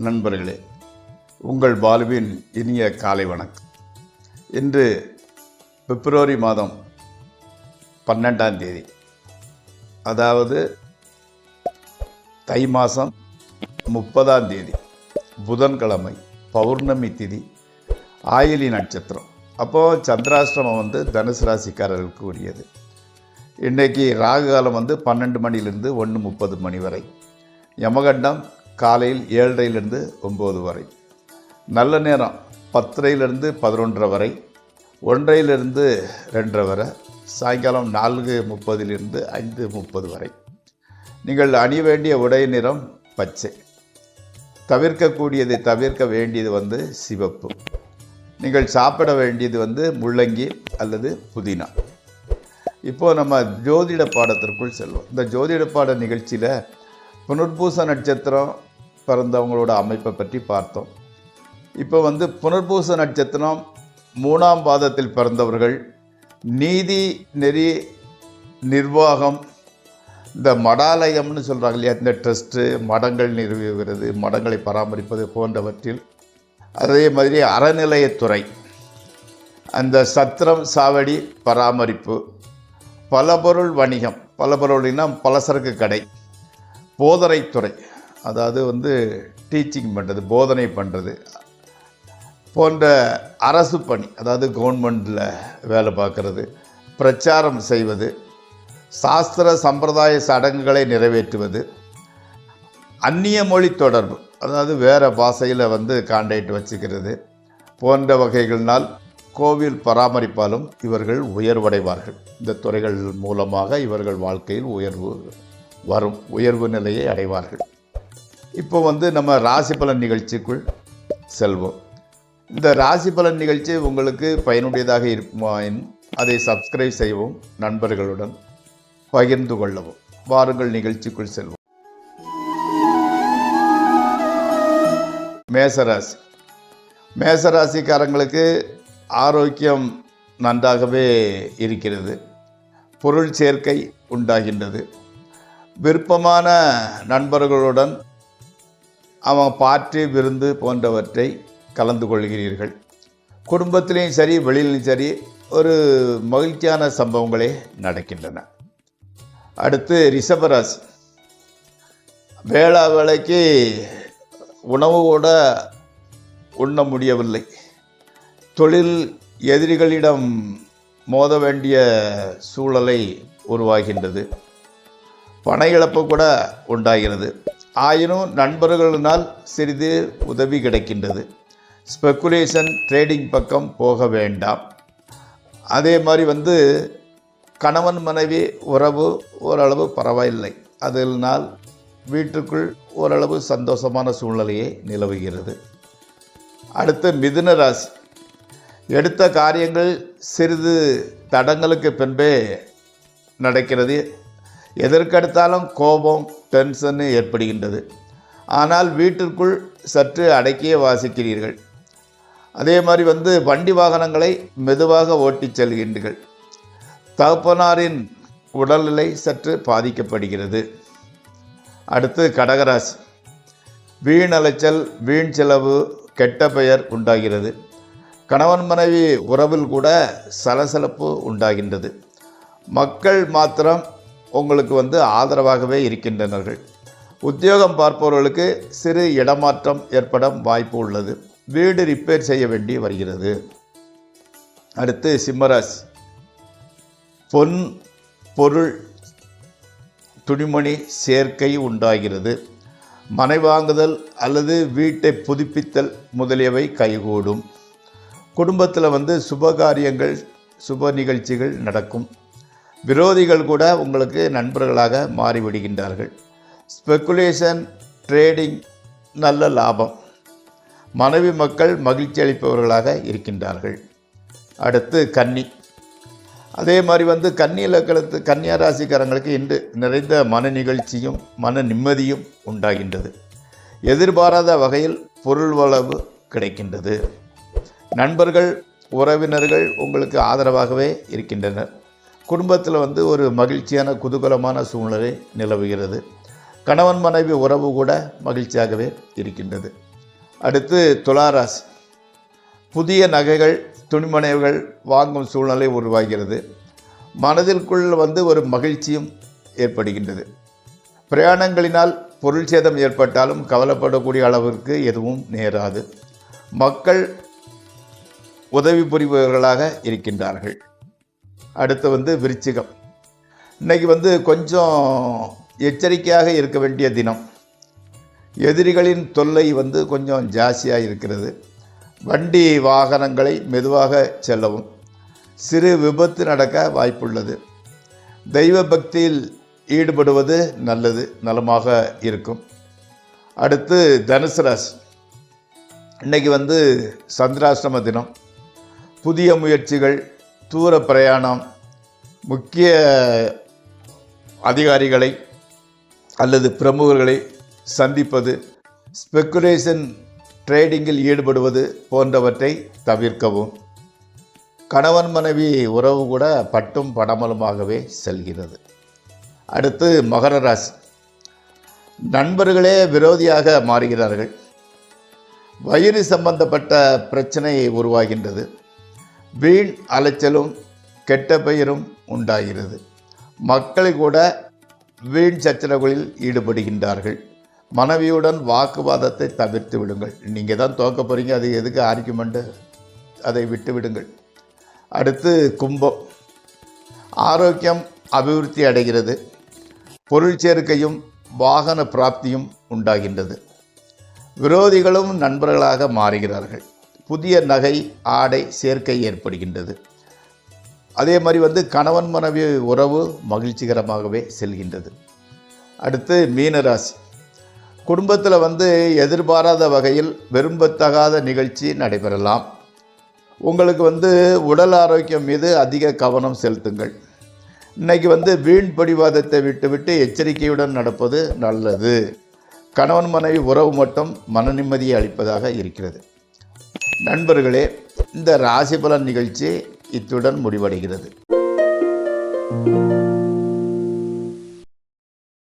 நண்பர்களே, உங்கள் பாலுவின் இனிய காலை வணக்கம். இன்று பிப்ரவரி மாதம் 12ஆம் தேதி, அதாவது தை மாதம் 30ஆம் தேதி, புதன்கிழமை, பௌர்ணமி திதி, ஆயிலி நட்சத்திரம். அப்போது சந்திராஷ்டிரமம் தனுசு ராசிக்காரர்களுக்கு உரியது. இன்றைக்கி ராகு காலம் 12 மணிலிருந்து 1:30 மணி வரை, யமகண்டம் காலையில் 7:30லிருந்து 9 வரை, நல்ல நேரம் 10:30லிருந்து 11:30 வரை, 1:30லிருந்து 2:30 வரை, சாயங்காலம் 4:30லிருந்து 5:30 வரை. நீங்கள் அணிய வேண்டிய உடை நிறம் பச்சை. தவிர்க்கக்கூடியதை தவிர்க்க வேண்டியது சிவப்பு. நீங்கள் சாப்பிட வேண்டியது முள்ளங்கி அல்லது புதினா. இப்போது நம்ம ஜோதிட பாடத்திற்குள் செல்வோம். இந்த ஜோதிட பாட நிகழ்ச்சியில் புனர்பூச நட்சத்திரம் பிறந்தவங்களோட அமைப்பை பற்றி பார்த்தோம். இப்போ புனர்பூச நட்சத்திரம் 3ஆம் பாதத்தில் பிறந்தவர்கள் நீதி நெறி நிர்வாகம், இந்த மடாலயம்னு சொல்கிறாங்க இல்லையா, இந்த ட்ரஸ்ட்டு, மடங்கள் நிறுவுகிறது, மடங்களை பராமரிப்பது போன்றவற்றில், அதே மாதிரி அறநிலையத்துறை, அந்த சத்திரம் சாவடி பராமரிப்பு, பலபொருள் வணிகம், பலபொருள்னா பலசரக்கு கடை, போதனைத்துறை, அதாவது டீச்சிங் பண்ணுறது, போதனை பண்ணுறது போன்ற அரசு பணி, அதாவது கவர்மெண்டில் வேலை பார்க்குறது, பிரச்சாரம் செய்வது, சாஸ்திர சம்பிரதாய சடங்குகளை நிறைவேற்றுவது, அந்நிய மொழி தொடர்பு, அதாவது வேறு பாஷையில் கான்டாக்ட் வச்சுக்கிறது போன்ற வகைகளினால் கோவில் பராமரிப்பாலும் இவர்கள் உயர்வடைவார்கள். இந்த துறைகள் மூலமாக இவர்கள் வாழ்க்கையில் உயர்வு நிலையை அடைவார்கள். இப்போ நம்ம ராசி பலன் நிகழ்ச்சிக்குள் செல்வோம். இந்த ராசி பலன் நிகழ்ச்சி உங்களுக்கு பயனுடையதாக இருக்குமாயின் அதை சப்ஸ்கிரைப் செய்யவும், நண்பர்களுடன் பகிர்ந்து கொள்ளவும். வாருங்கள் நிகழ்ச்சிக்குள் செல்வோம். மேசராசி. மேசராசிக்காரங்களுக்கு ஆரோக்கியம் நன்றாகவே இருக்கிறது. பொருள் சேர்க்கை உண்டாகின்றது. விருப்பமான நண்பர்களுடன் பார்ட்டி, விருந்து போன்றவற்றை கலந்து கொள்கிறீர்கள். குடும்பத்திலையும் சரி, வெளியிலும் சரி, ஒரு மகிழ்ச்சியான சம்பவங்களே நடக்கின்றன. அடுத்து ரிஷபராசி. வேளைக்கு உணவு கூட உண்ண முடியவில்லை. தொழில் எதிரிகளிடம் மோத வேண்டிய சூழலை உருவாகின்றது. பண இழப்பு கூட உண்டாகிறது. ஆயினும் நண்பர்களினால் சிறிது உதவி கிடைக்கின்றது. ஸ்பெக்குலேஷன், ட்ரேடிங் பக்கம் போக வேண்டாம். அதே மாதிரி கணவன் மனைவி உறவு ஓரளவு பரவாயில்லை. அதனால் வீட்டுக்குள் ஓரளவு சந்தோஷமான சூழ்நிலையே நிலவுகிறது. அடுத்து மிதுன ராசி. எடுத்த காரியங்கள் சிறிது தடங்களுக்கு பின்பே நடக்கிறது. எதற்கெடுத்தாலும் கோபம், டென்ஷன் ஏற்படுகின்றது. ஆனால் வீட்டிற்குள் சற்று அடக்கியே வாசிக்கிறீர்கள். அதே மாதிரி வண்டி வாகனங்களை மெதுவாக ஓட்டிச் செல்கின்றீர்கள். தகப்பனாரின் உடல்நிலை சற்று பாதிக்கப்படுகிறது. அடுத்து கடகராசி. வீண் அலைச்சல், வீண் செலவு, கெட்ட பெயர் உண்டாகிறது. கணவன் மனைவி உறவில் கூட சலசலப்பு உண்டாகின்றது. மக்கள் மாத்திரம் உங்களுக்கு ஆதரவாகவே இருக்கின்றனர்கள். உத்தியோகம் பார்ப்பவர்களுக்கு சிறு இடமாற்றம் ஏற்பட வாய்ப்பு உள்ளது. வீடு ரிப்பேர் செய்ய வேண்டி வருகிறது. அடுத்து சிம்மராசி. பொன், பொருள், துணிமணி சேர்க்கை உண்டாகிறது. மனை வாங்குதல் அல்லது வீட்டை புதுப்பித்தல் முதலியவை கைகூடும். குடும்பத்தில் சுபகாரியங்கள், சுப நிகழ்ச்சிகள் நடக்கும். விரோதிகள் கூட உங்களுக்கு நண்பர்களாக மாறிவிடுகின்றார்கள். ஸ்பெக்குலேஷன், ட்ரேடிங் நல்ல லாபம். மனைவி மக்கள் மகிழ்ச்சி அளிப்பவர்களாக இருக்கின்றார்கள். அடுத்து கன்னி. அதே மாதிரி கன்னி இலக்கணத்து கன்னியா ராசிக்காரங்களுக்கு இன்று நிறைந்த மன நிகழ்ச்சியும் மன நிம்மதியும் உண்டாகின்றது. எதிர்பாராத வகையில் பொருள் வளவு கிடைக்கின்றது. நண்பர்கள், உறவினர்கள் உங்களுக்கு ஆதரவாகவே இருக்கின்றனர். குடும்பத்தில் ஒரு மகிழ்ச்சியான குதூகலமான சூழ்நிலை நிலவுகிறது. கணவன் மனைவி உறவு கூட மகிழ்ச்சியாகவே இருக்கின்றது. அடுத்து துளாராசி. புதிய நகைகள் துணிமணிகள் வாங்கும் சூழ்நிலை உருவாகிறது. மனதிற்குள் ஒரு மகிழ்ச்சியும் ஏற்படுகின்றது. பிரயாணங்களினால் பொருள் சேதம் ஏற்பட்டாலும் கவலைப்படக்கூடிய அளவிற்கு எதுவும் நேராது. மக்கள் உதவி புரிபவர்களாக இருக்கின்றார்கள். அடுத்து விருச்சிகம். இன்னைக்கு கொஞ்சம் எச்சரிக்கையாக இருக்க வேண்டிய தினம். எதிரிகளின் தொல்லை கொஞ்சம் ஜாஸ்தியாக இருக்கிறது. வண்டி வாகனங்களை மெதுவாக செல்லவும். சிறு விபத்து நடக்க வாய்ப்புள்ளது. தெய்வ பக்தியில் ஈடுபடுவது நல்லது, நலமாக இருக்கும். அடுத்து தனுசு ராசி. இன்றைக்கி சந்திராஷ்டம தினம். புதிய முயற்சிகள், தூர பிரயாணம், முக்கிய அதிகாரிகளை அல்லது பிரமுகர்களை சந்திப்பது, ஸ்பெக்குலேஷன் ட்ரேடிங்கில் ஈடுபடுவது போன்றவற்றை தவிர்க்கவும். கணவன் மனைவி உறவு கூட பட்டும் படமலுமாகவே செல்கிறது. அடுத்து மகர ராசி. நண்பர்களே விரோதியாக மாறுகிறார்கள். வயிறு சம்பந்தப்பட்ட பிரச்சனை உருவாகின்றது. வீண் அலைச்சலும் கெட்ட பெயரும் உண்டாகிறது. மக்களை கூட வீண் சச்சரவுகளில் ஈடுபடுகின்றார்கள். மனைவியுடன் வாக்குவாதத்தை தவிர்த்து விடுங்கள். நீங்கள் தான் தோக்க போகிறீங்க, அது எதுக்கு ஆர்கியூமெண்ட்டு, அதை விட்டு விடுங்கள். அடுத்து கும்பம். ஆரோக்கியம் அபிவிருத்தி அடைகிறது. பொருள் சேர்க்கையும் வாகன பிராப்தியும் உண்டாகின்றது. விரோதிகளும் நண்பர்களாக மாறுகிறார்கள். புதிய நகை ஆடை சேர்க்கை ஏற்படுகின்றது. அதே மாதிரி கணவன் மனைவி உறவு மகிழ்ச்சிகரமாகவே செல்கின்றது. அடுத்து மீனராசி. குடும்பத்தில் எதிர்பாராத வகையில் விரும்பத்தகாத நிகழ்ச்சி நடைபெறலாம். உங்களுக்கு உடல் ஆரோக்கியம் மீது அதிக கவனம் செலுத்துங்கள். இன்றைக்கி வீண் பிடிவாதத்தை விட்டுவிட்டு எச்சரிக்கையுடன் நடப்பது நல்லது. கணவன் மனைவி உறவு மட்டும் மன நிம்மதியை அளிப்பதாக இருக்கிறது. நண்பர்களே, இந்த ராசி பலன் நிகழ்ச்சி இத்துடன் முடிவடைகிறது.